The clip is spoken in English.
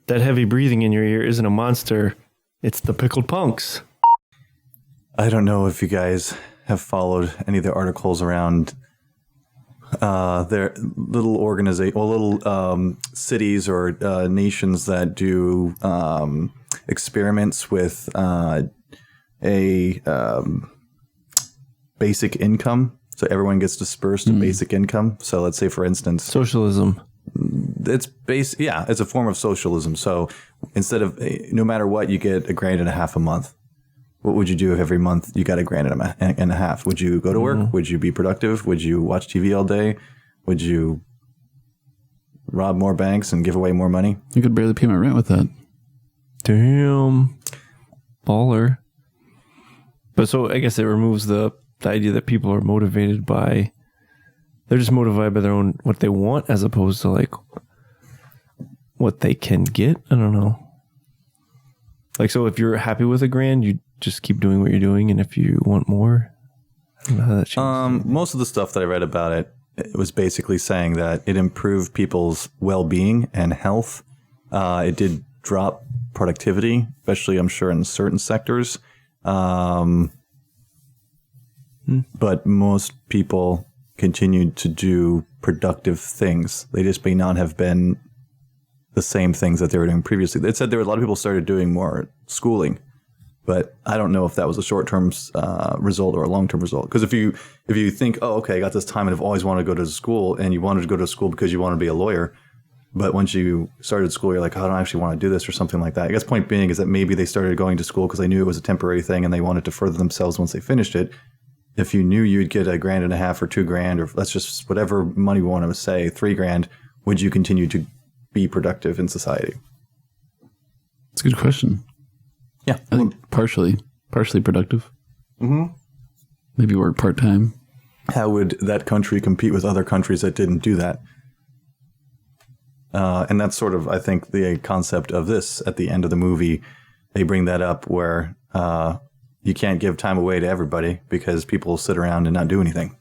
that heavy breathing in your ear isn't a monster. It's the pickled punks. I don't know if you guys have followed any of the articles around their little cities or nations that do experiments with a basic income. So everyone gets dispersed a basic income. So let's say, for instance, Socialism. it's it's a form of socialism. So instead of no matter what, you get $1.50 a month. What would you do if every month you got $1.50? Would you go to work? Would you be productive? Would you watch TV all day? Would you rob more banks and give away more money? You could barely pay my rent with that. Damn. Baller. But so I guess it removes the idea that people are motivated by, they're just motivated by their own, what they want, as opposed to like what they can get. I don't know. Like, so if you're happy with $1,000, you just keep doing what you're doing. And if you want more, I don't know how that changes. Most of the stuff that I read about it was basically saying that it improved people's well-being and health. It did drop productivity, especially, I'm sure, in certain sectors. But most people continued to do productive things. They just may not have been the same things that they were doing previously. They said there were a lot of people started doing more schooling, but I don't know if that was a short-term result or a long-term result. Because if you think, oh, okay, I got this time and I've always wanted to go to school, and you wanted to go to school because you want to be a lawyer, but once you started school, you're like, oh, I don't actually want to do this or something like that. I guess point being is that maybe they started going to school because they knew it was a temporary thing and they wanted to further themselves once they finished it. If you knew you'd get $1.50 or $2,000, or let's just whatever money we want to say, $3,000, would you continue to be productive in society? It's a good question. Yeah, I think partially productive. Mm-hmm. Maybe work part-time. How would that country compete with other countries that didn't do that? And that's sort of, I think, the concept of this. At the end of the movie, they bring that up where you can't give time away to everybody because people sit around and not do anything.